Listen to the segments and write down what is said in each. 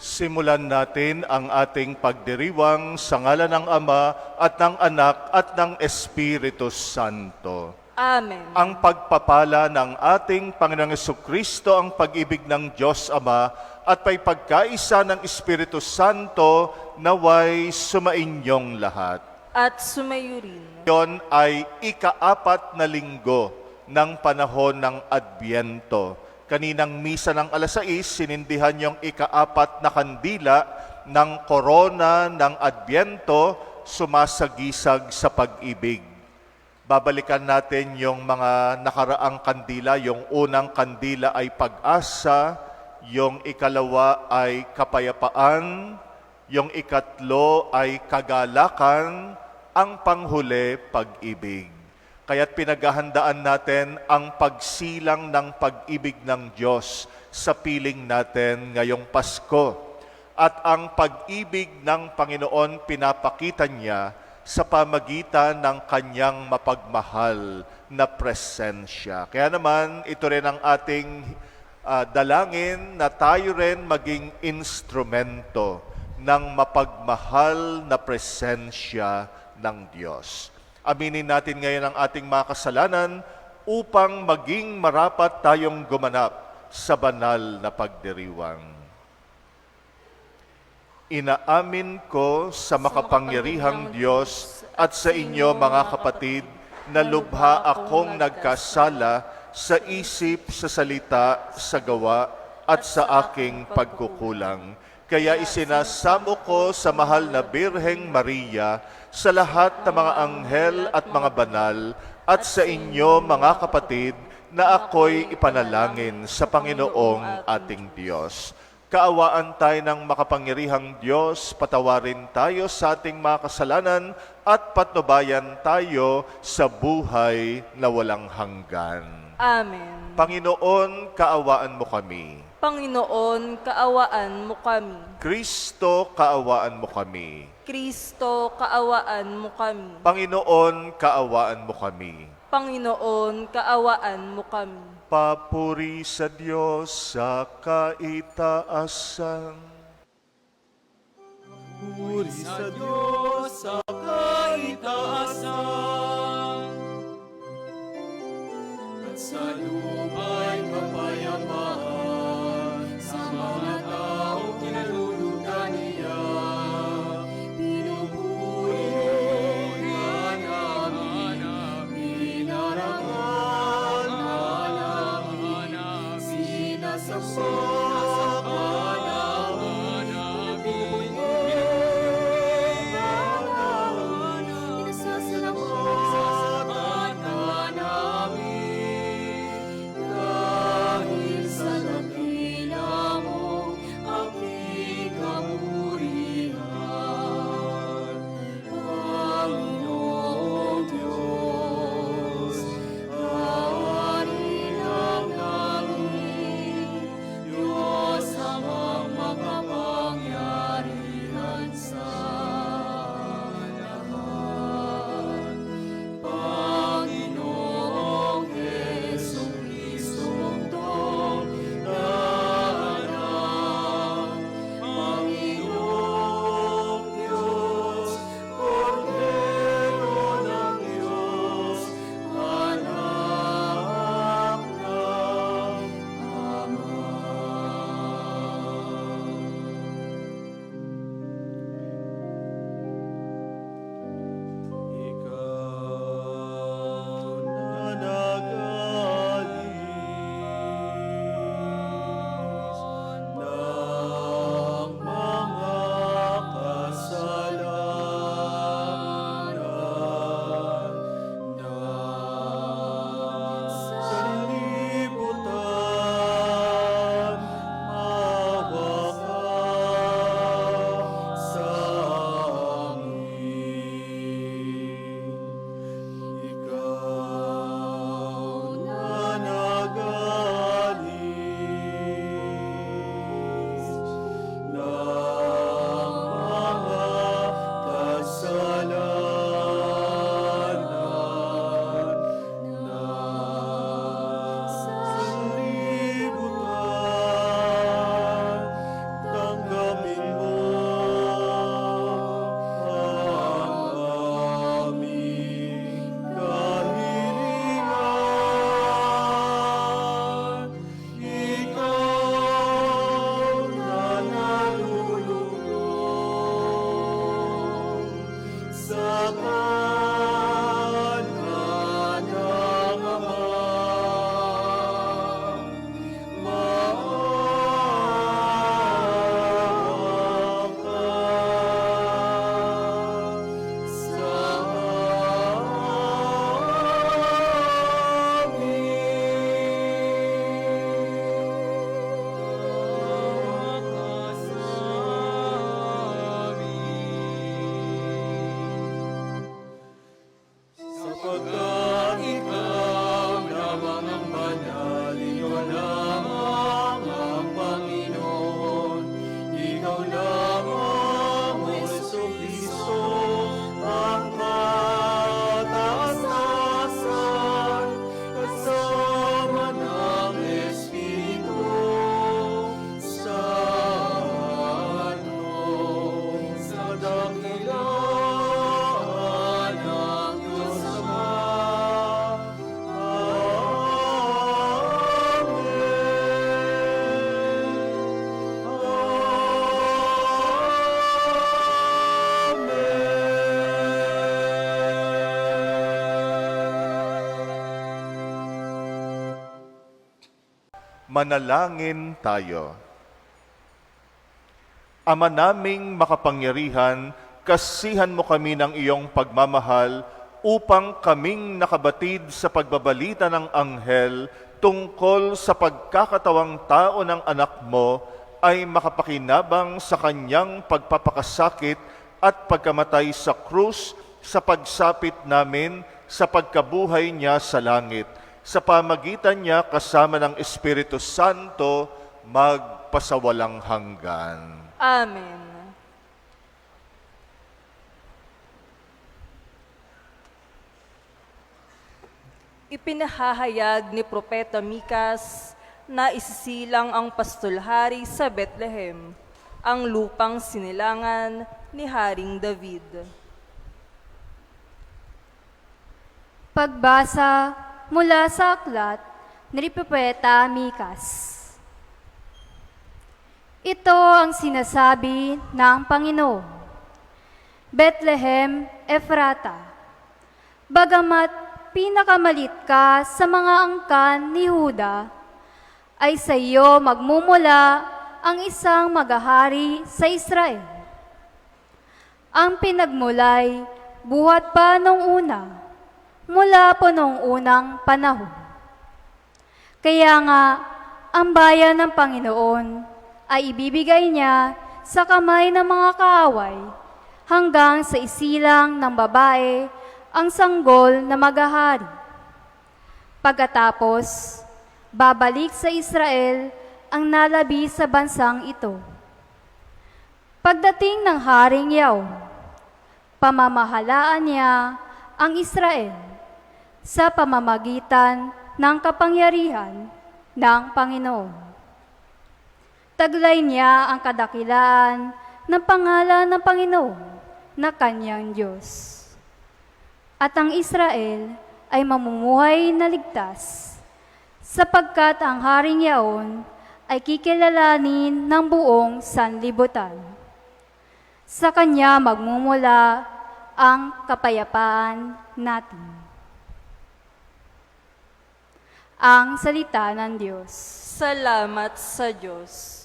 Simulan natin ang ating pagdiriwang sa ngalan ng Ama at ng Anak at ng Espiritu Santo. Amen. Ang pagpapala ng ating Panginoong Jesucristo, ang pag-ibig ng Diyos Ama at may pagkaisa ng Espiritu Santo naway sumainyong lahat. At sumayo rin. Yon ay ika-4 na linggo ng panahon ng Adbyento. Kaninang misa ng alas 6, sinindihan yung ika-4 na kandila ng korona ng Adbyento, sumasagisag sa pag-ibig. Babalikan natin yung mga nakaraang kandila. Yung unang kandila ay pag-asa, yung ikalawa ay kapayapaan, yung ikatlo ay kagalakan, ang panghuli pag-ibig. Kaya't pinaghahandaan natin ang pagsilang ng pag-ibig ng Diyos sa piling natin ngayong Pasko. At ang pag-ibig ng Panginoon pinapakita niya sa pamagitan ng kanyang mapagmahal na presensya. Kaya naman, ito rin ang ating dalangin na tayo rin maging instrumento ng mapagmahal na presensya ng Diyos. Aminin natin ngayon ang ating mga kasalanan upang maging marapat tayong gumanap sa banal na pagdiriwang. Inaamin ko sa makapangyarihang Diyos at sa inyo mga kapatid na lubha akong nagkasala sa isip, sa salita, sa gawa at sa aking pagkukulang. Kaya isinasamo ko sa mahal na Birheng Maria, sa lahat ng mga anghel at mga banal, at sa inyo mga kapatid, na ako'y ipanalangin sa Panginoong ating Diyos. Kaawaan tayo ng makapangyarihang Diyos, patawarin tayo sa ating mga kasalanan, at patnubayan tayo sa buhay na walang hanggan. Amen. Panginoon, kaawaan mo kami. Panginoon, kaawaan mo kami. Kristo, kaawaan mo kami. Kristo, kaawaan mo kami. Panginoon, kaawaan mo kami. Panginoon, kaawaan mo kami. Papuri sa Diyos sa kaitaasan. Puri sa Diyos sa kaitaasan, at sa luma'y kapayapaan, sa mga taong kinalulugan niya. Pinupuri ka namin, minarangal ka namin, sinasamba Manalangin tayo. Ama naming makapangyarihan, kasihan mo kami ng iyong pagmamahal upang kaming nakabatid sa pagbabalita ng anghel tungkol sa pagkakatawang tao ng anak mo ay makapakinabang sa kanyang pagpapakasakit at pagkamatay sa krus sa pagsapit namin sa pagkabuhay niya sa langit. Sa pamagitan niya kasama ng Espiritu Santo, magpasawalang hanggan. Amen. Ipinahahayag ni Propeta Mikas na isisilang ang pastolhari sa Bethlehem, ang lupang sinilangan ni Haring David. Pagbasa mula sa aklat ni Propeta Mikas. Ito ang sinasabi ng Panginoon. Bethlehem, Ephrata, bagamat pinakamalit ka sa mga angkan ni Huda, ay sa iyo magmumula ang isang maghahari sa Israel. Ang pinagmulay buhat pa nung una, mula po nung unang panahon. Kaya nga, ang bayan ng Panginoon ay ibibigay niya sa kamay ng mga kaaway hanggang sa isilang ng babae ang sanggol na maghahari. Pagkatapos, babalik sa Israel ang nalabi sa bansang ito. Pagdating ng Haring Yaon, pamamahalaan niya ang Israel sa pamamagitan ng kapangyarihan ng Panginoon. Taglay niya ang kadakilaan ng pangalan ng Panginoon na kanyang Diyos. At ang Israel ay mamumuhay na ligtas, sapagkat ang Haring Yaon ay kikilalanin ng buong sanlibutan. Sa kanya magmumula ang kapayapaan natin. Ang salita ng Diyos. Salamat sa Diyos.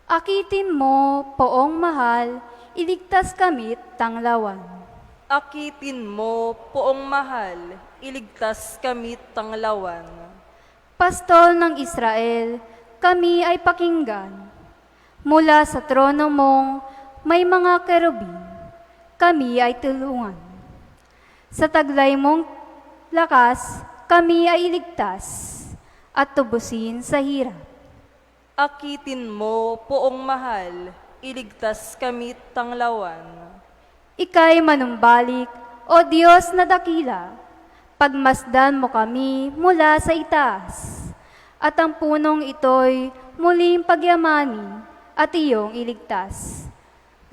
Akitin mo, poong mahal, iligtas kamit tanglawan. Akitin mo, poong mahal, iligtas kami tanglawan. Pastol ng Israel, kami ay pakinggan. Mula sa trono mong may mga kerubin, kami ay tulungan. Sa taglay mong lakas, kami ay iligtas at tubusin sa hirap. Akitin mo, poong mahal, iligtas kami tanglawan. Ika'y manumbalik, o Diyos na dakila, pagmasdan mo kami mula sa itaas, at ang punong ito'y muling pagyamanin at iyong iligtas.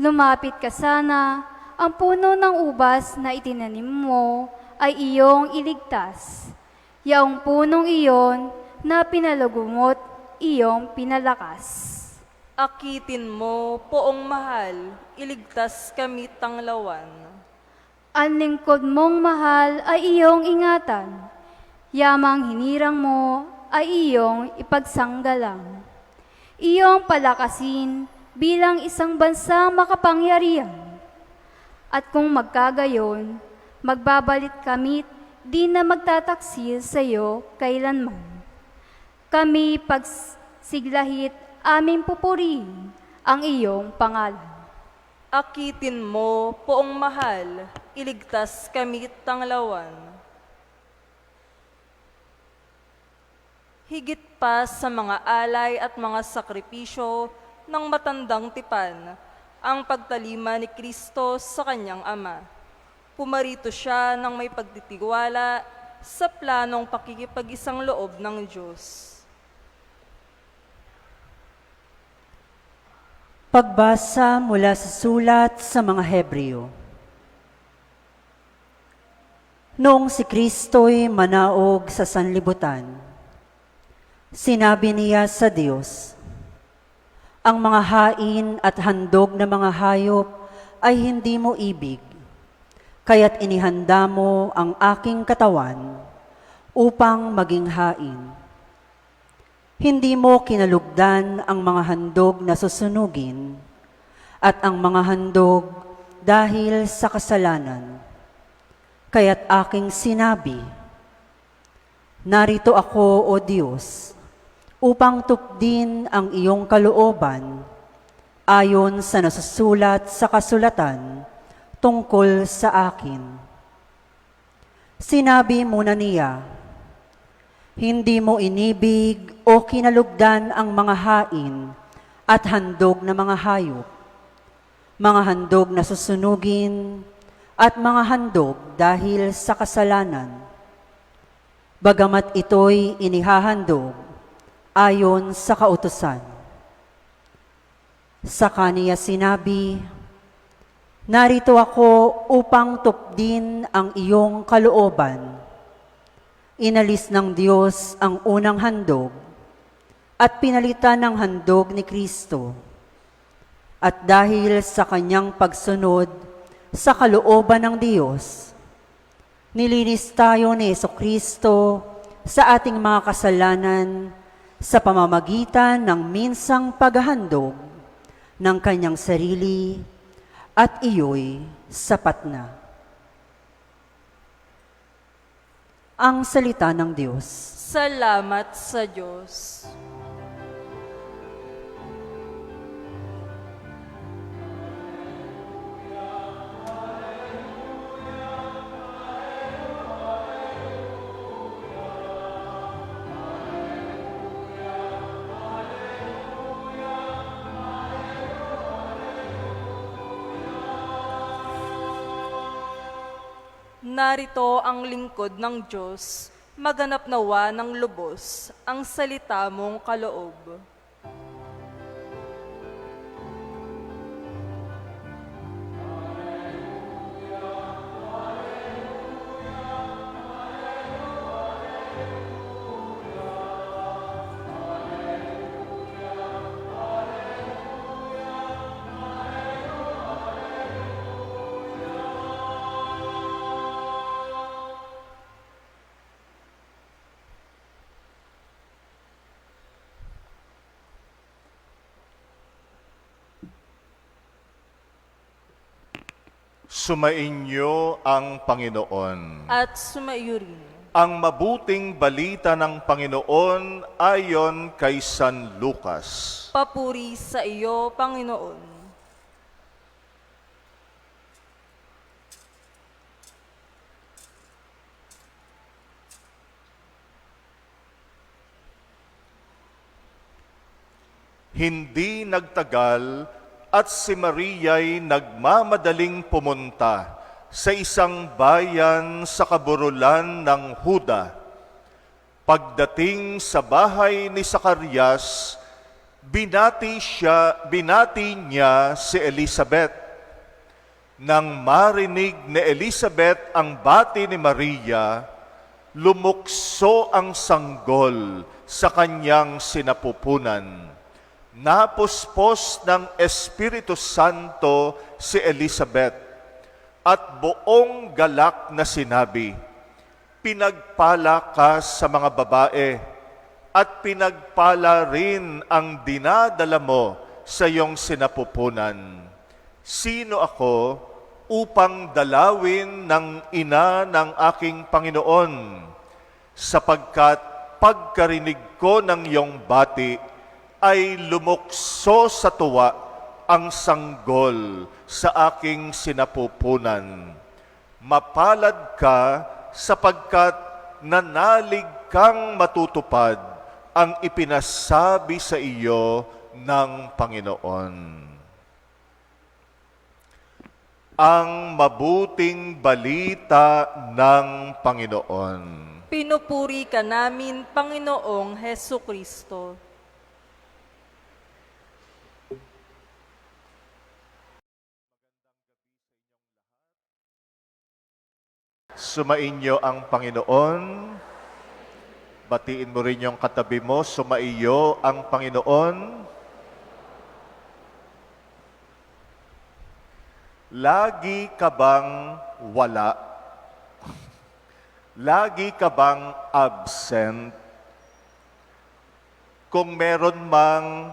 Lumapit ka sana, ang puno ng ubas na itinanim mo ay iyong iligtas. Yaong punong iyon na pinalagumot, iyong pinalakas. Akitin mo, poong mahal, iligtas kami tanglawan. Ang lingkod mong mahal ay iyong ingatan, yamang hinirang mo ay iyong ipagsanggalang. Iyong palakasin bilang isang bansang makapangyarihan. At kung magkagayon, magbabalit kami di na magtataksil sa iyo kailanman. Kami pagsiglahit aming pupurihin ang iyong pangalan. Akitin mo, poong mahal, iligtas kami tanglawan. Higit pa sa mga alay at mga sakripisyo ng matandang tipan, ang pagtalima ni Kristo sa kanyang Ama. Pumarito siya ng may pagtitiwala sa planong pakikipag-isang loob ng Diyos. Pagbasa mula sa sulat sa mga Hebreo. Noong si Kristo'y manaog sa sanlibutan, sinabi niya sa Diyos, ang mga hain at handog na mga hayop ay hindi mo ibig, kaya't inihanda mo ang aking katawan upang maging hain. Hindi mo kinalugdan ang mga handog na susunugin at ang mga handog dahil sa kasalanan. Kaya't aking sinabi, narito ako, O Diyos, upang tupdin ang iyong kalooban ayon sa nasusulat sa kasulatan tungkol sa akin. Sinabi muna niya, hindi mo inibig o kinalugdan ang mga hain at handog na mga hayop, mga handog na susunugin at mga handog dahil sa kasalanan. Bagamat ito'y inihahandog ayon sa kautusan. Sa kaniya sinabi, narito ako upang tupdin ang iyong kalooban. Inalis ng Diyos ang unang handog at pinalitan ng handog ni Kristo. At dahil sa kanyang pagsunod sa kalooban ng Diyos, nilinis tayo ni Jesucristo sa ating mga kasalanan sa pamamagitan ng minsang paghahandog ng kanyang sarili, at iyo'y sapat na. Ang salita ng Diyos. Salamat sa Diyos. Narito ang lingkod ng Diyos, maganap nawa ng lubos ang salita mong kaloob. Sumainyo ang Panginoon. At sumaiyo rin. Ang mabuting balita ng Panginoon ayon kay San Lucas. Papuri sa iyo, Panginoon. Hindi nagtagal at si Maria'y nagmamadaling pumunta sa isang bayan sa kaburulan ng Huda. Pagdating sa bahay ni Zacarias, binati niya si Elizabeth. Nang marinig ni Elizabeth ang bati ni Maria, lumukso ang sanggol sa kanyang sinapupunan. Napuspos ng Espiritu Santo si Elizabeth at buong galak na sinabi, pinagpala ka sa mga babae at pinagpala rin ang dinadala mo sa iyong sinapupunan. Sino ako upang dalawin ng ina ng aking Panginoon? Sapagkat pagkarinig ko ng iyong bati, ay lumukso sa tuwa ang sanggol sa aking sinapupunan. Mapalad ka sapagkat nanalig kang matutupad ang ipinasabi sa iyo ng Panginoon. Ang mabuting balita ng Panginoon. Pinupuri ka namin, Panginoong Hesukristo. Sumainyo ang Panginoon. Batiin mo rin yung katabi mo, sumaiyo ang Panginoon. Lagi ka bang wala? Lagi ka bang absent? Kung meron mang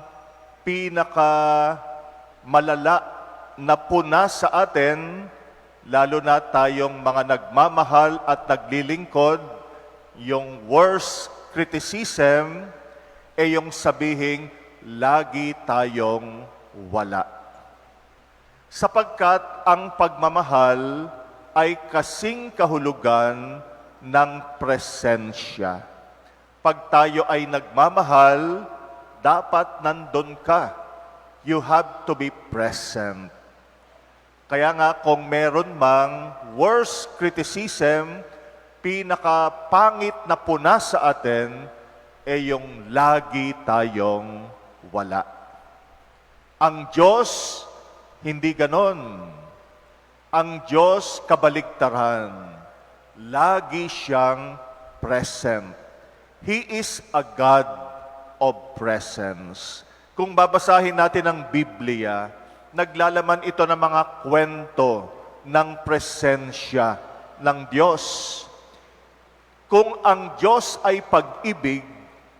pinaka malala na puna sa atin, lalo na tayong mga nagmamahal at naglilingkod, yung worst criticism ay yung sabihing lagi tayong wala. Sapagkat ang pagmamahal ay kasing kahulugan ng presensya. Pag tayo ay nagmamahal, dapat nandun ka. You have to be present. Kaya nga kung meron mang worst criticism, pinakapangit na puna sa atin, yung lagi tayong wala. Ang Diyos, hindi ganon. Ang Diyos, kabaligtaran. Lagi siyang present. He is a God of presence. Kung babasahin natin ang Biblia, naglalaman ito ng mga kwento ng presensya ng Diyos. Kung ang Diyos ay pag-ibig,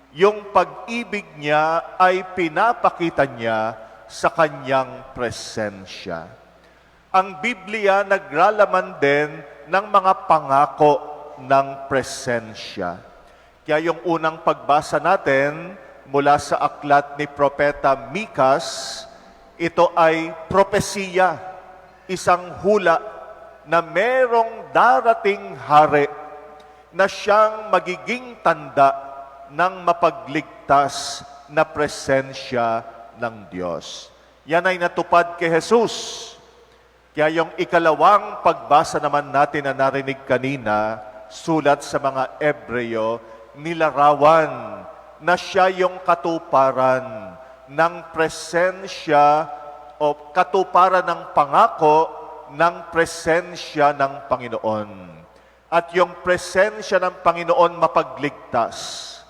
yung pag-ibig niya ay pinapakita niya sa kanyang presensya. Ang Biblia naglalaman din ng mga pangako ng presensya. Kaya yung unang pagbasa natin mula sa aklat ni Propeta Mikas, ito ay propesiya, isang hula na merong darating hari na siyang magiging tanda ng mapagligtas na presensya ng Diyos. Yan ay natupad kay Jesus. Kaya yung ikalawang pagbasa naman natin na narinig kanina, sulat sa mga Ebreo, nilarawan na siya yung katuparan ng presensya o katuparan ng pangako ng presensya ng Panginoon. At yung presensya ng Panginoon mapagligtas.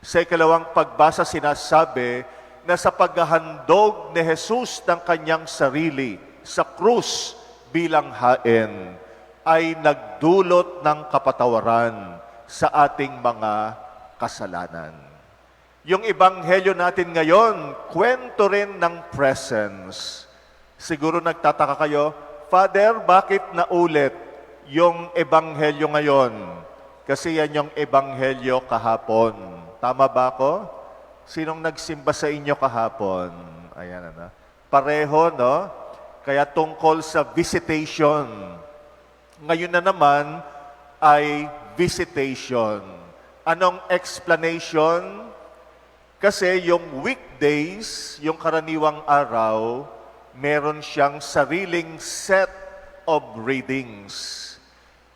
Sa ikalawang pagbasa sinasabi na sa paghahandog ni Jesus ng kanyang sarili sa krus bilang hain ay nagdulot ng kapatawaran sa ating mga kasalanan. Yung ebanghelyo natin ngayon, kwento rin ng presence. Siguro nagtataka kayo, Father, bakit naulit yung ebanghelyo ngayon? Kasi yan yung ebanghelyo kahapon. Tama ba ako? Sinong nagsimba sa inyo kahapon? Ayan, ano? Pareho, no? Kaya tungkol sa visitation. Ngayon na naman ay visitation. Anong explanation? Kasi yung weekdays, yung karaniwang araw, meron siyang sariling set of readings.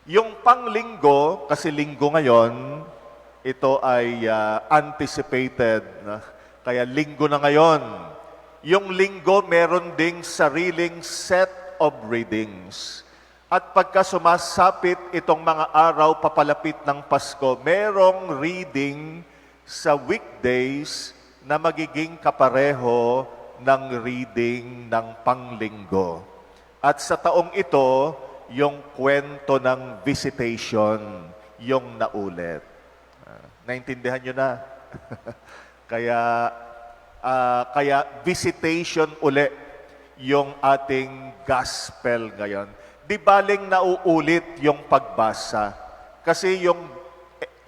Yung panglinggo, kasi linggo ngayon, ito ay anticipated. Kaya linggo na ngayon. Yung linggo, meron ding sariling set of readings. At pagka sumasapit itong mga araw papalapit ng Pasko, merong reading sa weekdays na magiging kapareho ng reading ng panglinggo. At sa taong ito, yung kwento ng visitation, yung naulit. Naintindihan nyo na? Kaya visitation uli yung ating gospel ngayon. Di baling nauulit yung pagbasa. Kasi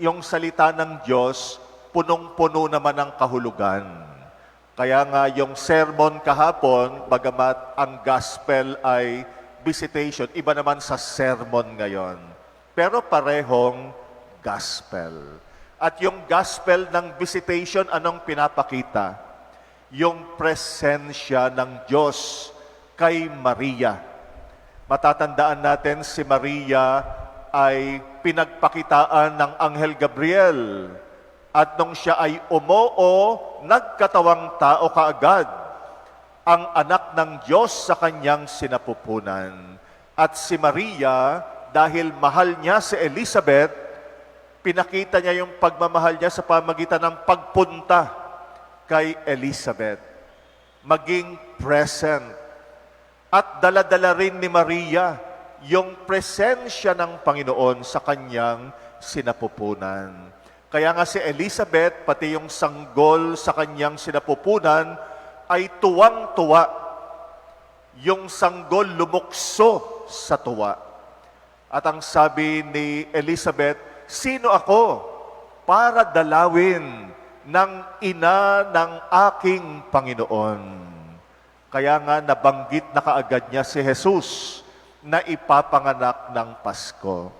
yung salita ng Diyos, punong-puno naman ng kahulugan. Kaya nga yung sermon kahapon, bagamat ang gospel ay visitation, iba naman sa sermon ngayon. Pero parehong gospel. At yung gospel ng visitation, anong pinapakita? Yung presensya ng Diyos kay Maria. Matatandaan natin si Maria ay pinagpakitaan ng Anghel Gabriel. At nung siya ay umoo, nagkatawang tao kaagad ang anak ng Diyos sa kanyang sinapupunan. At si Maria, dahil mahal niya si Elizabeth, pinakita niya yung pagmamahal niya sa pamagitan ng pagpunta kay Elizabeth. Maging present. At dala-dala rin ni Maria yung presensya ng Panginoon sa kanyang sinapupunan. Kaya nga si Elizabeth, pati yung sanggol sa kanyang sinapupunan, ay tuwang-tuwa. Yung sanggol lumukso sa tuwa. At ang sabi ni Elizabeth, sino ako para dalawin ng ina ng aking Panginoon? Kaya nga nabanggit na kaagad niya si Jesus na ipapanganak ng Pasko.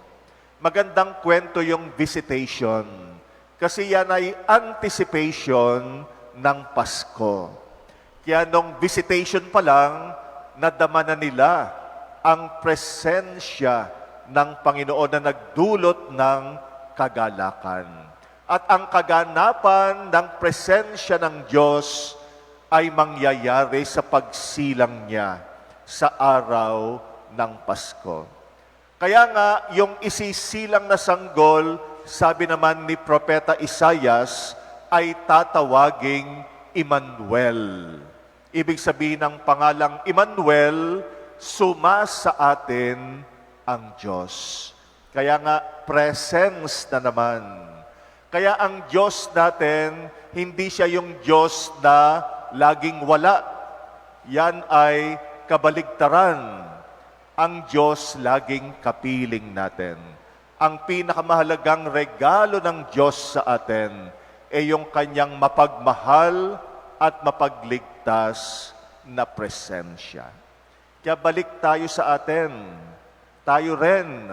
Magandang kwento yung visitation kasi yan ay anticipation ng Pasko. Kaya nung visitation pa lang, nadama na nila ang presensya ng Panginoon na nagdulot ng kagalakan. At ang kaganapan ng presensya ng Diyos ay mangyayari sa pagsilang niya sa araw ng Pasko. Kaya nga, yung isisilang na sanggol, sabi naman ni Propeta Isaias, ay tatawaging Emmanuel. Ibig sabihin ng pangalang Emmanuel, suma sa atin ang Diyos. Kaya nga, presence na naman. Kaya ang Diyos natin, hindi siya yung Diyos na laging wala. Yan ay kabaligtaran. Ang Diyos laging kapiling natin. Ang pinakamahalagang regalo ng Diyos sa atin ay yung kanyang mapagmahal at mapagligtas na presensya. Kaya balik tayo sa atin. Tayo rin,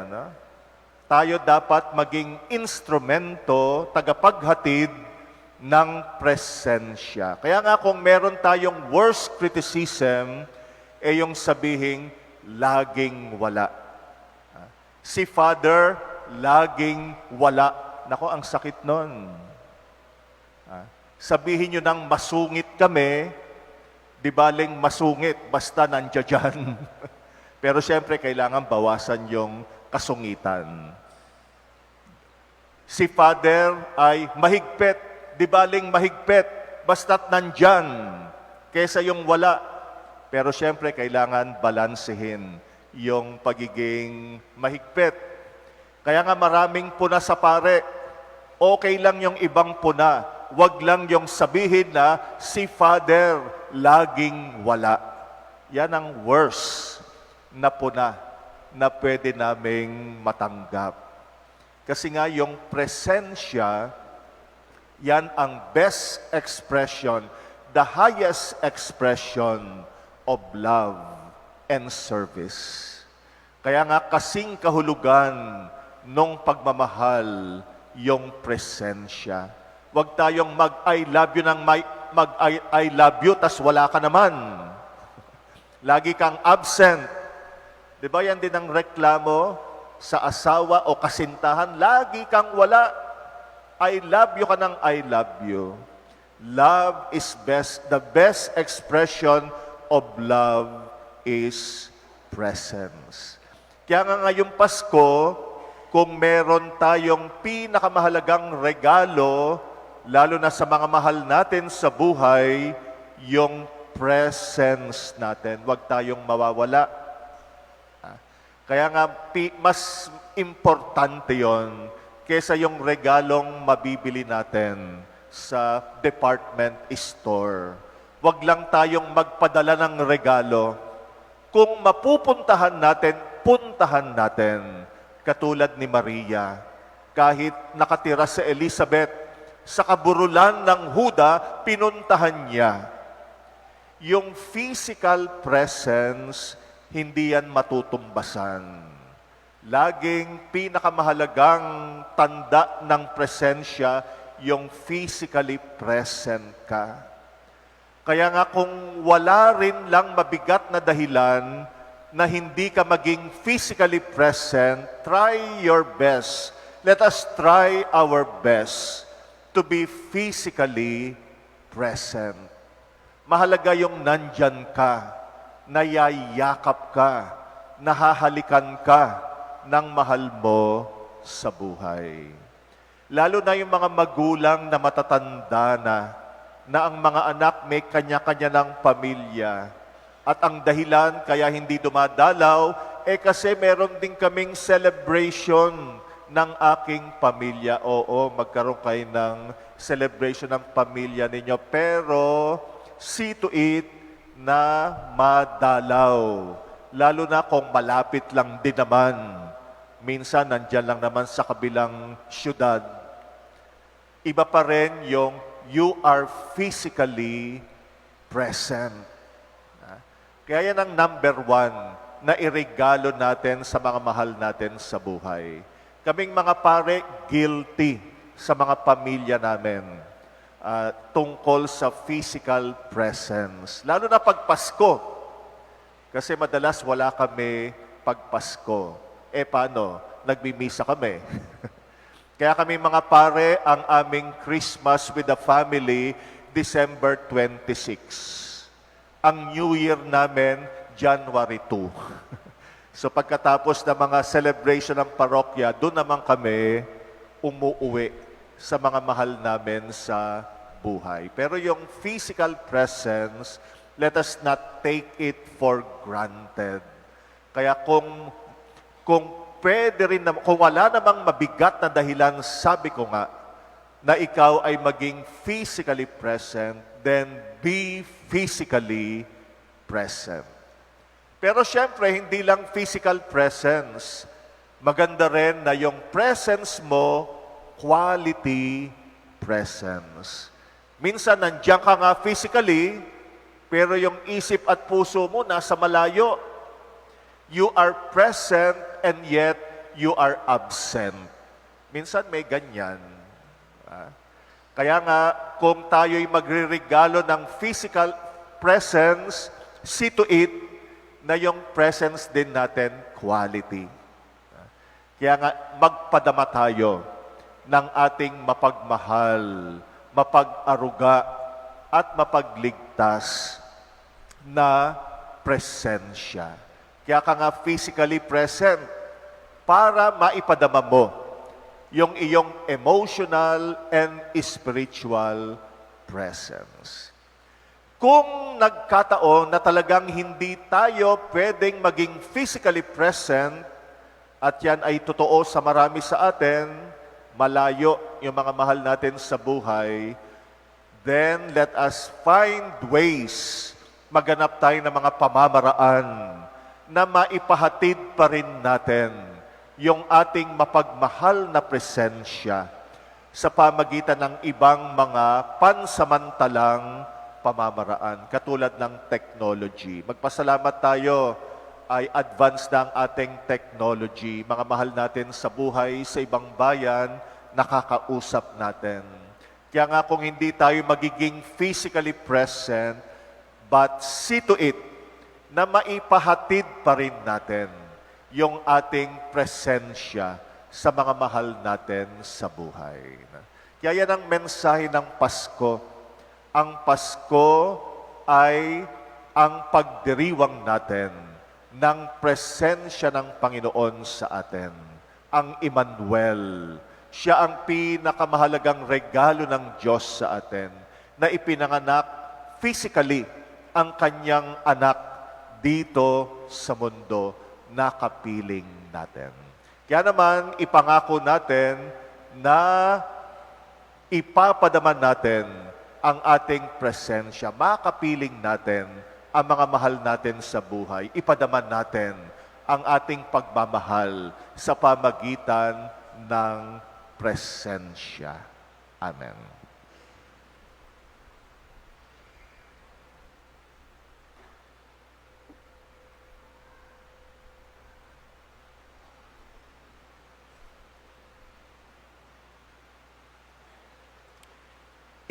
tayo dapat maging instrumento, tagapaghatid ng presensya. Kaya nga kung meron tayong worst criticism, yung sabihing laging wala. Si Father, laging wala. Nako, ang sakit nun. Sabihin nyo nang masungit kami, di baling masungit, basta nandiyan dyan. Pero siyempre, kailangan bawasan yung kasungitan. Si Father ay mahigpit, di baling mahigpit, basta't nandyan, kesa yung wala. Pero siyempre, kailangan balansehin yung pagiging mahigpit. Kaya nga maraming puna sa pare, okay lang yung ibang puna, wag lang yung sabihin na si Father laging wala. Yan ang worst na puna na pwede naming matanggap. Kasi nga yung presensya, yan ang best expression, the highest expression of love and service. Kaya nga kasing kahulugan nung pagmamahal yung presensya. Huwag tayong mag-I love you ng mag-I love you, tas wala ka naman. Lagi kang absent. Di ba yan din ang reklamo sa asawa o kasintahan? Lagi kang wala. I love you ka ng I love you. Love is best. The best expression of love is presence. Kaya nga ngayong Pasko, kung meron tayong pinakamahalagang regalo, lalo na sa mga mahal natin sa buhay, yung presence natin. Huwag tayong mawawala. Kaya nga, mas importante yon kesa yung regalong mabibili natin sa department store. Huwag lang tayong magpadala ng regalo. Kung mapupuntahan natin, puntahan natin. Katulad ni Maria, kahit nakatira sa Elizabeth, sa kaburulan ng Huda, pinuntahan niya. Yung physical presence, hindi yan matutumbasan. Laging pinakamahalagang tanda ng presensya, yung physically present ka. Kaya nga kung wala rin lang mabigat na dahilan na hindi ka maging physically present, try your best. Let us try our best to be physically present. Mahalaga yung nandyan ka, nayayakap ka, nahahalikan ka ng mahal mo sa buhay. Lalo na yung mga magulang na matatanda na ang mga anak may kanya-kanya ng pamilya. At ang dahilan kaya hindi dumadalaw, kasi meron din kaming celebration ng aking pamilya. Oo, magkaroon kayo ng celebration ng pamilya ninyo, pero see to it na madalaw. Lalo na kung malapit lang din naman. Minsan, nandyan lang naman sa kabilang syudad. Iba pa rin yung you are physically present. Kaya yan ang number one na irregalo natin sa mga mahal natin sa buhay. Kaming mga pare, guilty sa mga pamilya namin tungkol sa physical presence. Lalo na pag Pasko. Kasi madalas wala kami pag Pasko. Paano? Nagmimisa kami. Kaya kami mga pare, ang aming Christmas with the family, December 26. Ang New Year namin, January 2. So pagkatapos ng mga celebration ng parokya, doon naman kami umuuwi sa mga mahal namin sa buhay. Pero yung physical presence, let us not take it for granted. Kaya kung pwede rin, kung wala namang mabigat na dahilan, sabi ko nga, na ikaw ay maging physically present, then be physically present. Pero syempre, hindi lang physical presence. Maganda rin na yung presence mo, quality presence. Minsan, nandiyan ka nga physically, pero yung isip at puso mo nasa malayo. You are present and yet you are absent. Minsan may ganyan. Kaya nga, kung tayo'y magre-regalo ng physical presence, see to it na yung presence din natin quality. Kaya nga, magpadama tayo ng ating mapagmahal, mapag-aruga, at mapagligtas na presensya. Kaya ka nga physically present para maipadama mo yung iyong emotional and spiritual presence. Kung nagkataon na talagang hindi tayo pwedeng maging physically present, at yan ay totoo sa marami sa atin, malayo yung mga mahal natin sa buhay, then let us find ways, maghanap tayo ng mga pamamaraan na maipahatid pa rin natin yung ating mapagmahal na presensya sa pamagitan ng ibang mga pansamantalang pamamaraan, katulad ng technology. Magpasalamat tayo ay advanced na ang ating technology. Mga mahal natin sa buhay, sa ibang bayan, nakakausap natin. Kaya nga kung hindi tayo magiging physically present, but see to it na maipahatid pa rin natin yung ating presensya sa mga mahal natin sa buhay. Kaya yan ang mensahe ng Pasko. Ang Pasko ay ang pagdiriwang natin ng presensya ng Panginoon sa atin. Ang Emmanuel. Siya ang pinakamahalagang regalo ng Diyos sa atin na ipinanganak physically ang kanyang anak dito sa mundo na kapiling natin. Kaya naman, ipangako natin na ipapadaman natin ang ating presensya. Makapiling natin ang mga mahal natin sa buhay. Ipadaman natin ang ating pagmamahal sa pamagitan ng presensya. Amen.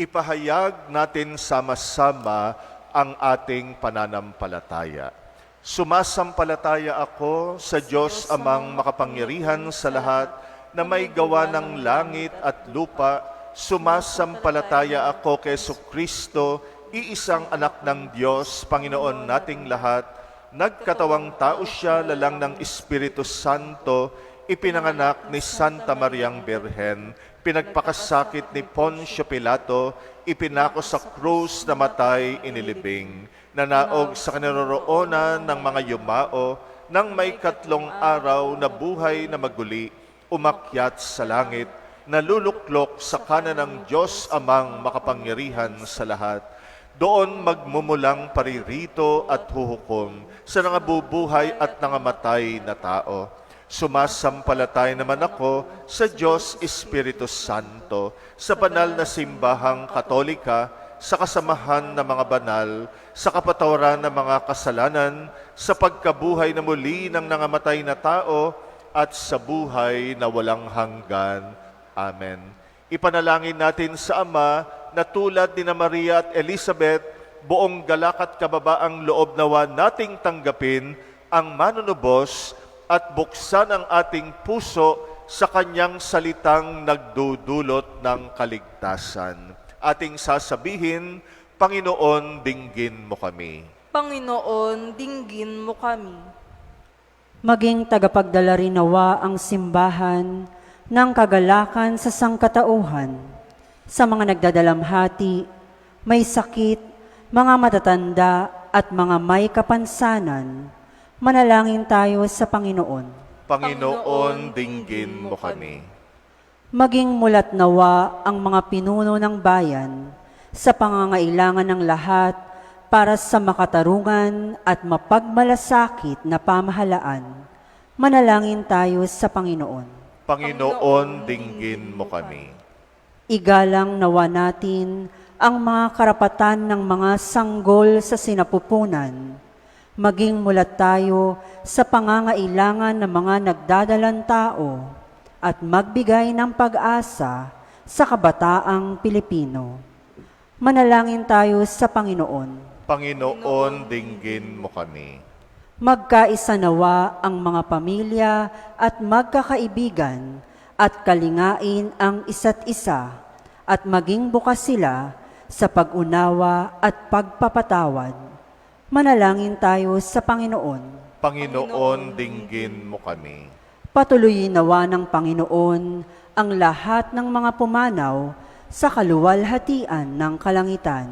Ipahayag natin sama-sama ang ating pananampalataya. Sumasampalataya ako sa Diyos amang makapangyarihan sa lahat na may gawa ng langit at lupa. Sumasampalataya ako kay Jesucristo, iisang anak ng Diyos, Panginoon nating lahat. Nagkatawang tao siya, lalang ng Espiritu Santo, ipinanganak ni Santa Mariang Birhen, pinagpakasakit ni Poncio Pilato, ipinako sa krus, namatay, inilibing, nanaog sa kinaroroonan ng mga yumao, nang may 3 araw na buhay na maguli, umakyat sa langit, naluluklok sa kanan ng Diyos amang makapangyarihan sa lahat. Doon magmumulang paririto at huhukom sa nangabubuhay at nangamatay na tao. Sumasampalatay naman ako sa Diyos Espiritu Santo, sa banal na simbahang katolika, sa kasamahan ng mga banal, sa kapatawaran ng mga kasalanan, sa pagkabuhay na muli ng nangamatay na tao, at sa buhay na walang hanggan. Amen. Ipanalangin natin sa Ama na tulad ni Maria at Elizabeth, buong galak at kababaang loob nawa nating tanggapin ang manunubos at buksan ang ating puso sa kanyang salitang nagdudulot ng kaligtasan. Ating sasabihin, Panginoon, dinggin mo kami. Panginoon, dinggin mo kami. Maging tagapagdala rin nawa ang simbahan ng kagalakan sa sangkatauhan, sa mga nagdadalamhati, may sakit, mga matatanda at mga may kapansanan. Manalangin tayo sa Panginoon. Panginoon, dinggin mo kami. Maging mulat nawa ang mga pinuno ng bayan sa pangangailangan ng lahat para sa makatarungan at mapagmalasakit na pamahalaan. Manalangin tayo sa Panginoon. Panginoon, dinggin mo kami. Igalang nawa natin ang mga karapatan ng mga sanggol sa sinapupunan. Maging mulat tayo sa pangangailangan ng mga nagdadalang tao at magbigay ng pag-asa sa kabataang Pilipino. Manalangin tayo sa Panginoon. Panginoon, dinggin mo kami. Magkaisa nawa ang mga pamilya at magkakaibigan at kalingain ang isa't isa at maging bukas sila sa pag-unawa at pagpapatawad. Manalangin tayo sa Panginoon. Panginoon, dinggin mo kami. Patuloyin nawa ng Panginoon ang lahat ng mga pumanaw sa kaluwalhatian ng kalangitan.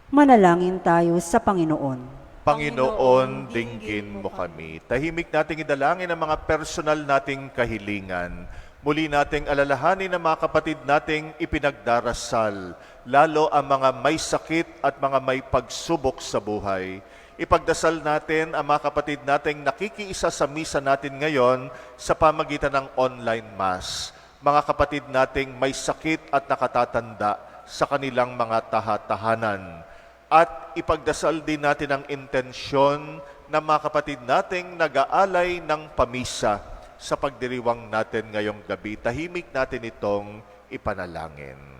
Manalangin tayo sa Panginoon. Panginoon, dinggin mo kami. Tahimik nating idalangin ang mga personal nating kahilingan. Muli nating alalahanin ang mga kapatid nating ipinagdarasal, lalo ang mga may sakit at mga may pagsubok sa buhay. Ipagdasal natin ang mga kapatid nating nakikiisa sa misa natin ngayon sa pamagitan ng online mass. Mga kapatid nating may sakit at nakatatanda sa kanilang mga tahanan. At ipagdasal din natin ang intensyon ng mga kapatid nating nag-aalay ng pamisa sa pagdiriwang natin ngayong gabi. Tahimik natin itong ipanalangin.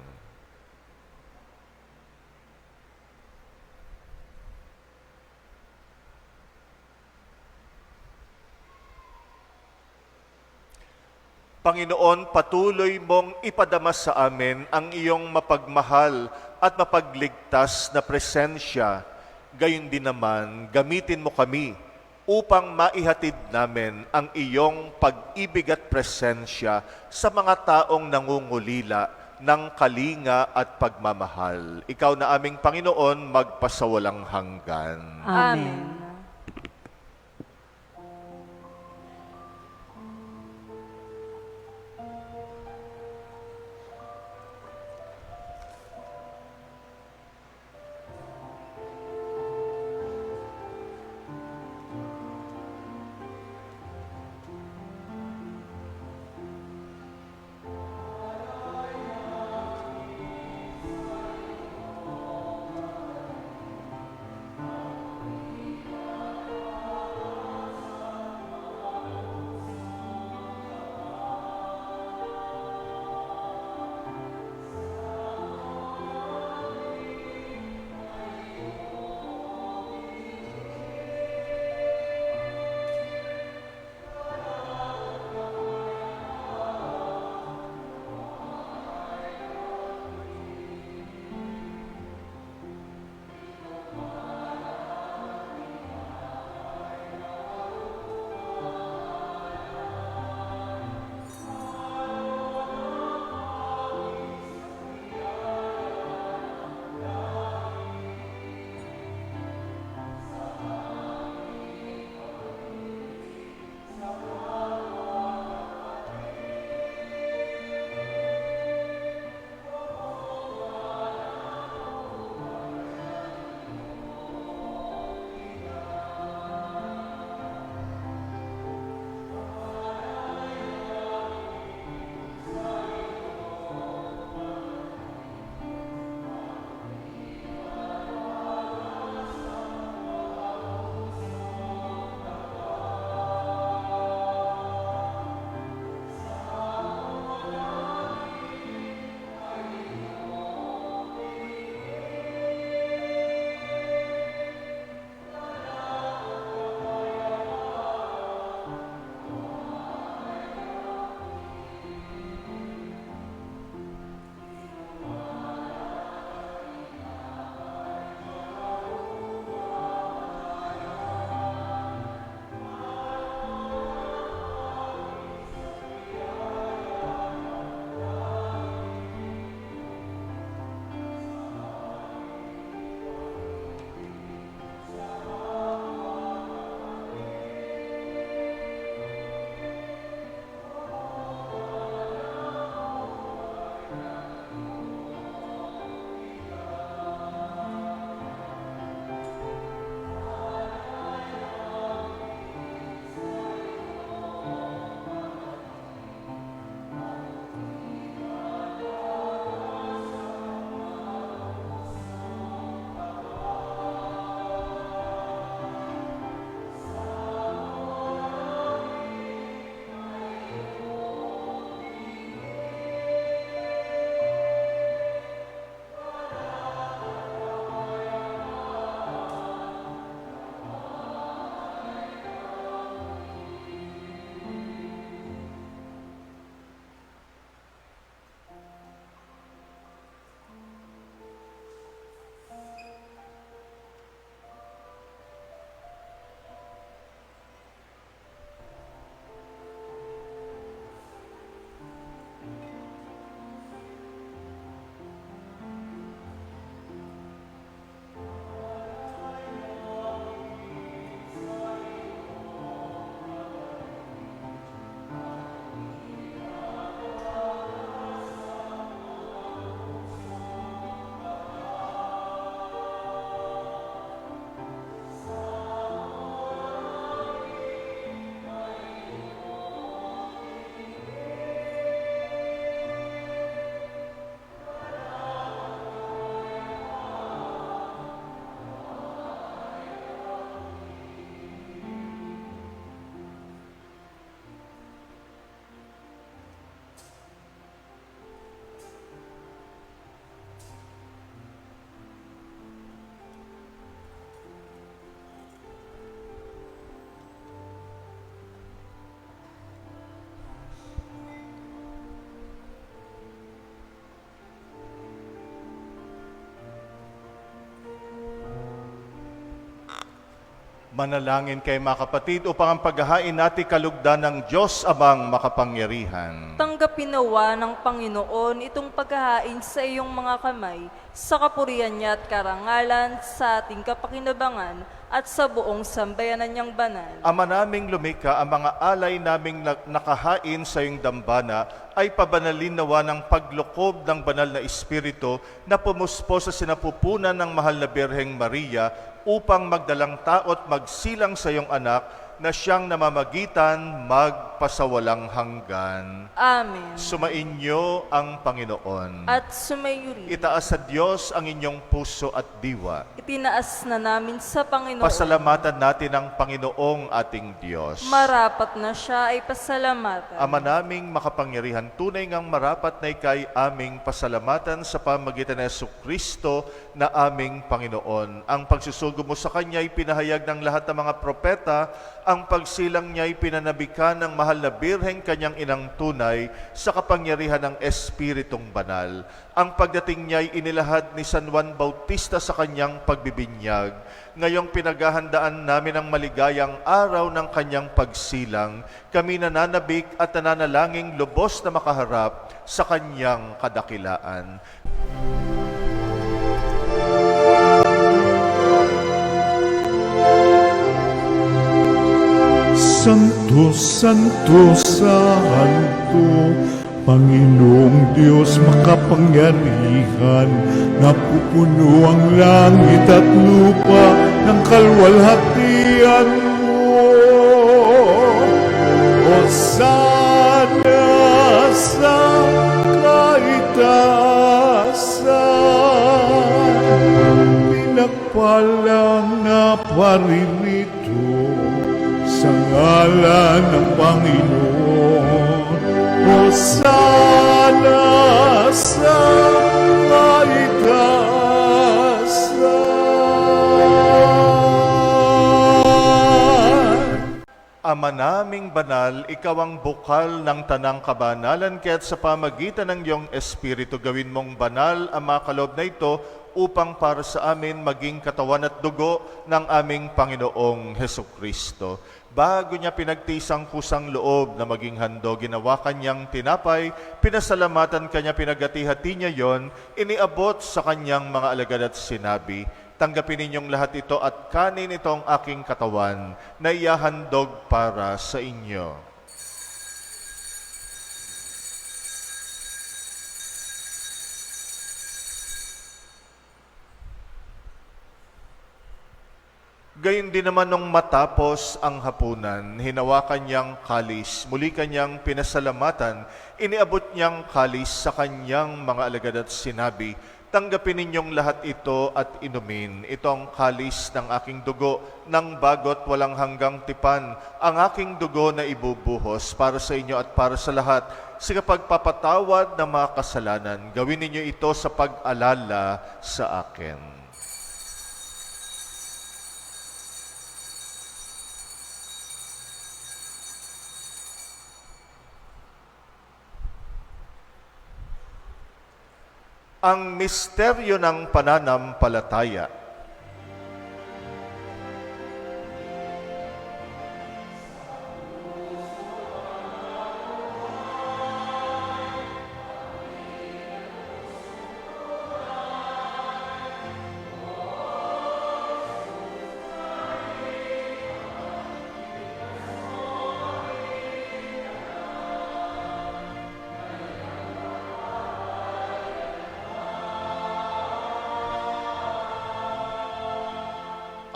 Panginoon, patuloy mong ipadama sa amin ang iyong mapagmahal at mapagligtas na presensya. Gayon din naman, gamitin mo kami upang maihatid namin ang iyong pag-ibig at presensya sa mga taong nangungulila ng kalinga at pagmamahal. Ikaw na aming Panginoon, magpasawalang hanggan. Amen. Manalangin kay mga kapatid upang ang paghahain natin kalugdan ng Diyos Amang makapangyarihan. Tanggapin nawa ng Panginoon itong paghahain sa iyong mga kamay, sa kapurihan niya at karangalan, sa ating kapakinabangan, at sa buong sambayanan niyang banal. Ama naming lumikha, ang mga alay naming nakahain sa iyong dambana ay pabanalin nawa ng paglukob ng banal na Espiritu na pumuspo sa sinapupunan ng mahal na Birheng Maria upang magdalang taot magsilang sa iyong anak na siyang namamagitan magpasawalang hanggan. Amen. Sumainyo ang Panginoon. At sumayo rin. Itaas sa Diyos ang inyong puso at diwa. Itinaas na namin sa Panginoon. Pasalamatan natin ang Panginoong ating Diyos. Marapat na siya ay pasalamatan. Ama naming makapangyarihan, tunay ngang marapat na ikay aming pasalamatan sa pamagitan ng Jesucristo na aming Panginoon. Ang pagsusugo mo sa Kanya ay pinahayag ng lahat ng mga propeta. Ang pagsilang niya ay pinanabikan ng mahal na Birheng kanyang inang tunay sa kapangyarihan ng Espiritong Banal. Ang pagdating niya ay inilahad ni San Juan Bautista sa kanyang pagbibinyag. Ngayong pinaghahandaan namin ang maligayang araw ng kanyang pagsilang, kami nananabik at nananalangin lubos na makaharap sa kanyang kadakilaan. Santo, Santo, Santo, Panginoong Diyos makapangyarihan, napupuno ang langit at lupa ng kalwalhatian mo. Hosana sa kahit palang naparirito sa ngalan ng Panginoon. Hosana sa kaitaasan. Ama naming banal, ikaw ang bukal ng tanang kabanalan, kaya't sa pamagitan ng iyong Espiritu, gawin mong banal ang mga kaloob na ito upang para sa amin maging katawan at dugo ng aming Panginoong Hesukristo. Bago niya pinagtisang kusang loob na maging handog, ginawa kanyang tinapay, pinasalamatan kanya, pinagati-hati niya yon, iniabot sa kanyang mga alagad at sinabi, tanggapin ninyong lahat ito at kanin itong aking katawan na iyahandog para sa inyo. Gayun din naman nung matapos ang hapunan, hinawakan niyang kalis, muli kanyang pinasalamatan, iniabot niyang kalis sa kanyang mga alagad at sinabi, tanggapin ninyong lahat ito at inumin. Ito ang kalis ng aking dugo, ng bagot walang hanggang tipan, ang aking dugo na ibubuhos para sa inyo at para sa lahat. Sa kapagpapatawad ng mga kasalanan, gawin ninyo ito sa pag-alala sa akin. Ang misteryo ng pananampalataya.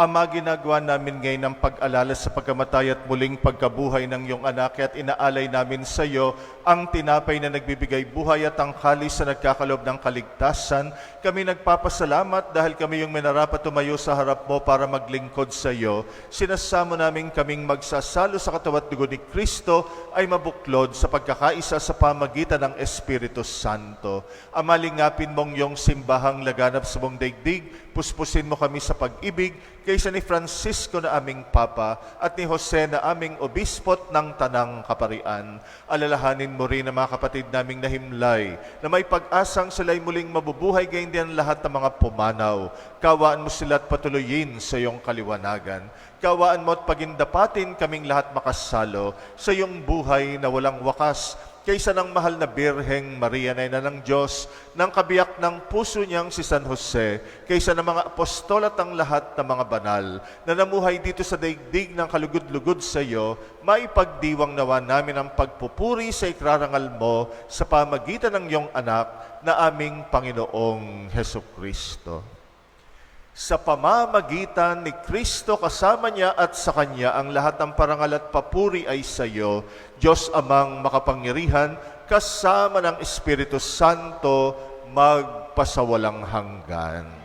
Ama, ginagawa namin ngayon ang pag-alala sa pagkamatay at muling pagkabuhay ng iyong anak at inaalay namin sa iyo ang tinapay na nagbibigay buhay at ang kalis na nagkakalob ng kaligtasan. Kami nagpapasalamat dahil kami yung minarapat tumayo sa harap mo para maglingkod sa iyo. Sinasamo namin kaming magsasalo sa katawan at dugo ni Kristo ay mabuklod sa pagkakaisa sa pamagitan ng Espiritu Santo. Ama, lingapin mong iyong simbahang laganap sa buong daigdig, puspusin mo kami sa pag-ibig, kaysa ni Francisco na aming Papa at ni Jose na aming Obispot ng Tanang Kaparian. Alalahanin mo rin ang mga kapatid naming nahimlay na may pag-asang sila'y muling mabubuhay, gayon din ang lahat ng mga pumanaw. Kawaan mo sila at patuloyin sa iyong kaliwanagan. Kawaan mo at pagindapatin kaming lahat makasalo sa iyong buhay na walang wakas, kaysa ng mahal na Birheng Maria na ina ng Diyos, ng kabiyak ng puso niyang si San Jose, kaysa ng mga apostol at ang lahat ng mga banal na namuhay dito sa daigdig ng kalugod-lugod sa iyo, maipagdiwang nawa namin ang pagpupuri sa ikrarangal mo sa pamagitan ng iyong anak na aming Panginoong Hesukristo. Sa pamamagitan ni Kristo, kasama niya at sa Kanya, ang lahat ng parangal at papuri ay sa iyo, Diyos Amang makapangyarihan, kasama ng Espiritu Santo, magpasawalang hanggan.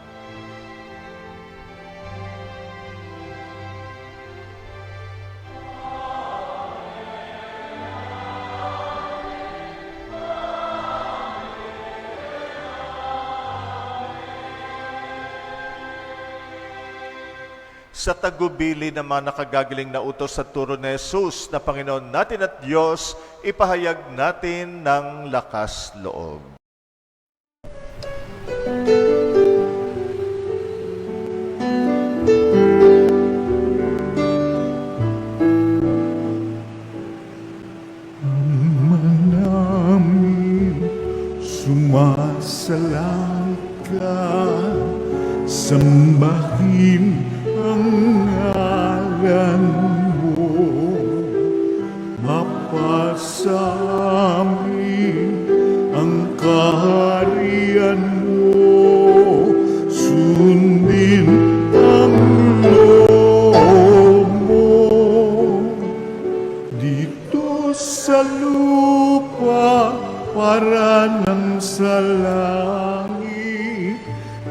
Sa tagubili ng mga nakagagaling na utos sa turo ni Jesus na Panginoon natin at Diyos, ipahayag natin ng lakas loob. Ama namin, sumasalangit ka, sambahin ang ngalan mo, mapasa amin ang kaharian mo, sundin ang loob mo, dito sa lupa para nang sa langit,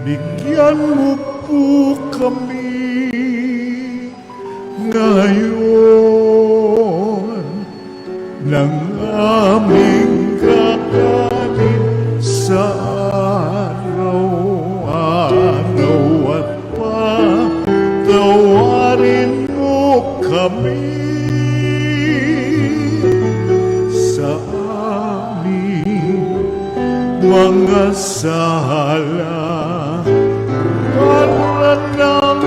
bigyan mo po kami ngayon ng aming kakanin sa araw-araw at patawarin mo kami sa aming mga sala para ng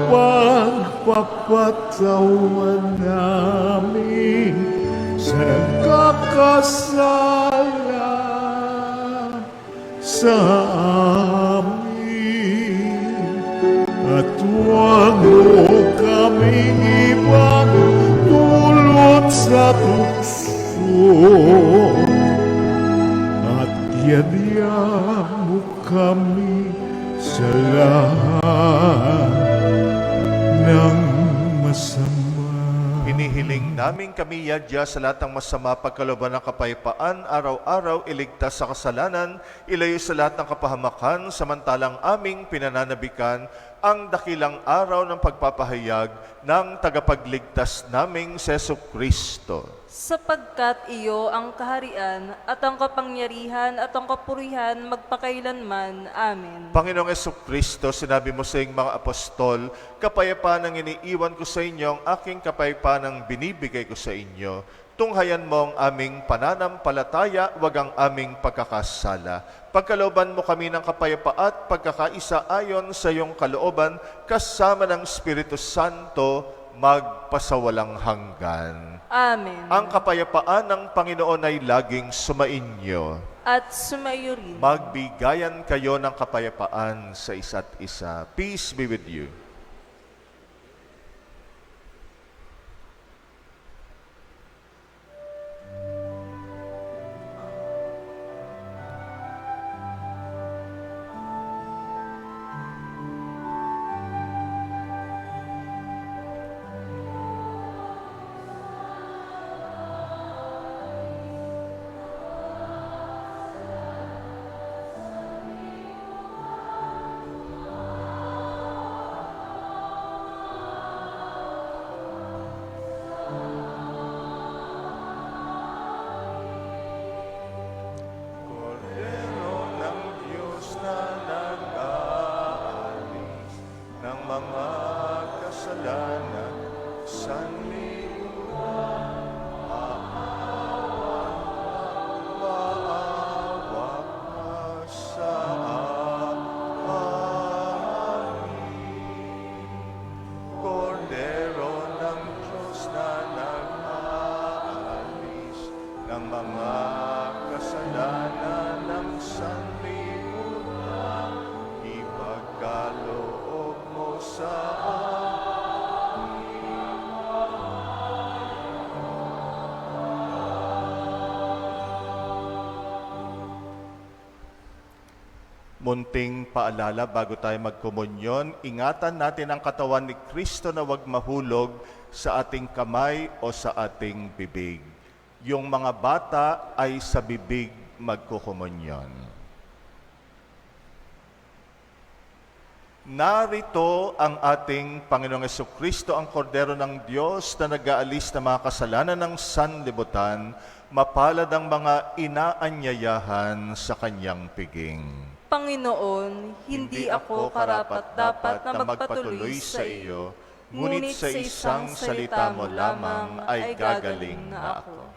pagpapatawan namin sa nagkakasala sa amin. At huwag mo kaming ibang dulot sa tukso at yadya mo kami sa lahat ng masama. Hinihiling namin kami yadya sa lahat ng masama, pagkalooban ng kapayapaan, araw-araw iligtas sa kasalanan, ilayo sa lahat ng kapahamakan, samantalang aming pinananabikan ang dakilang araw ng pagpapahayag ng tagapagligtas naming Seso Kristo. Sapagkat iyo ang kaharian at ang kapangyarihan at ang kapurihan magpakailanman. Amen. Panginoong Kristo, sinabi mo sa iyong mga apostol, kapayapaan ang iniiwan ko sa inyo, ang aking kapayapaan ang binibigay ko sa inyo. Tunghayan mo ang aming pananampalataya, wag ang aming pagkakasala. Pagkalooban mo kami ng kapayapaan at pagkakaisa ayon sa iyong kalooban, kasama ng Espiritu Santo, magpasawalang hanggan. Amen. Ang kapayapaan ng Panginoon ay laging sumainyo. At sumayo rin. Magbigayan kayo ng kapayapaan sa isa't isa. Peace be with you. Kordero ng Diyos na nag-aalis ng mga kasalanan, sanlibutan, maawa ka sa amin. Kordero ng Diyos na nag-aalis ng mga kasalanan ng sanlibutan, ipagkaloob mo sa munting paalala bago tayo magkomunyon, ingatan natin ang katawan ni Kristo na huwag mahulog sa ating kamay o sa ating bibig. Yung mga bata ay sa bibig magkukomunyon. Narito ang ating Panginoong Kristo, ang kordero ng Diyos na nag-aalis ng mga kasalanan ng sanlibutan, mapalad ang mga inaanyayahan sa kanyang piging. Panginoon, hindi ako karapat-dapat na magpatuloy sa iyo, ngunit sa isang salita mo lamang ay gagaling na ako.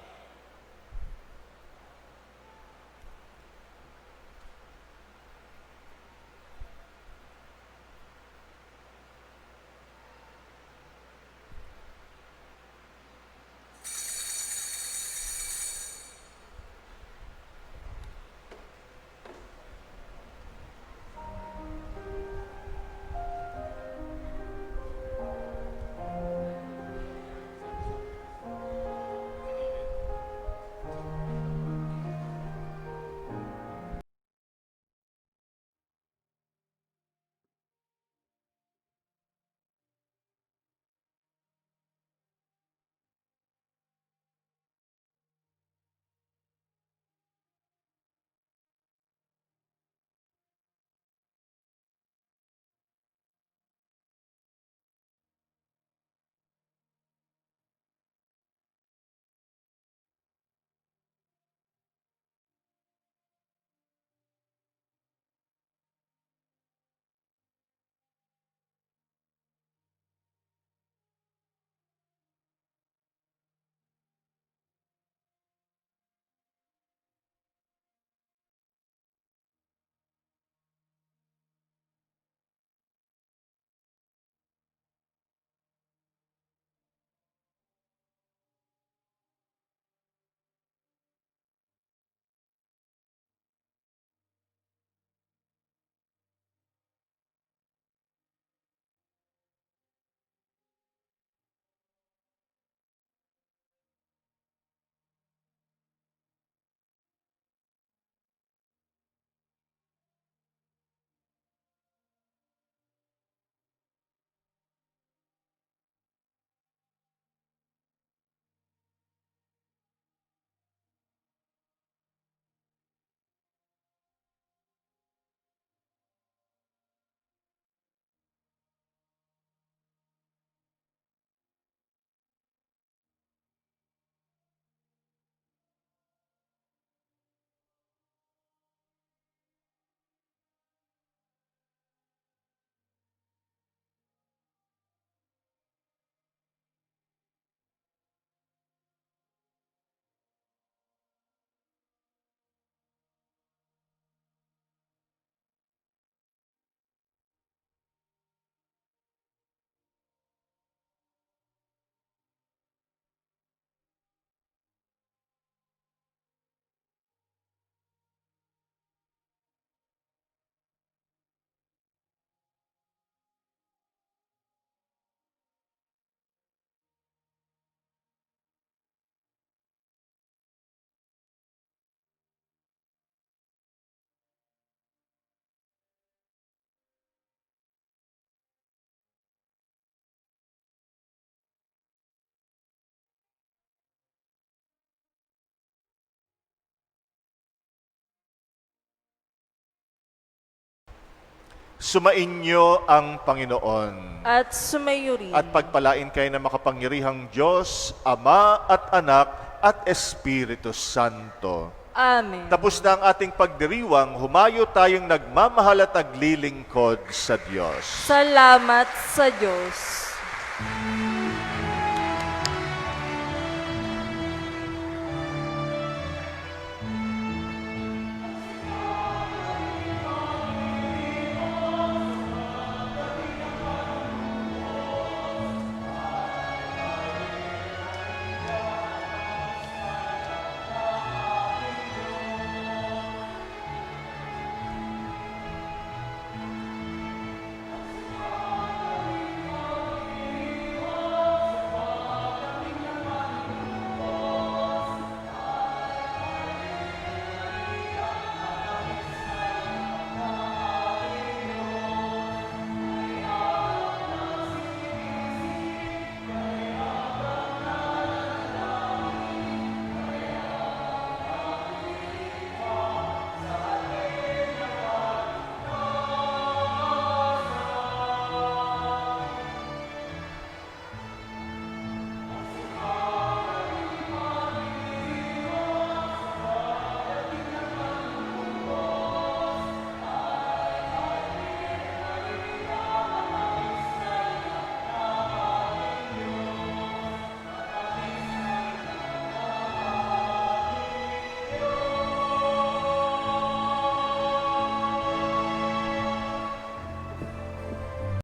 Sumainyo ang Panginoon. At sumayo rin. At pagpalain kayo ng makapangyarihang Diyos, Ama at Anak at Espiritu Santo. Amen. Tapos na ang ating pagdiriwang, humayo tayong nagmamahal at naglilingkod sa Diyos. Salamat sa Diyos.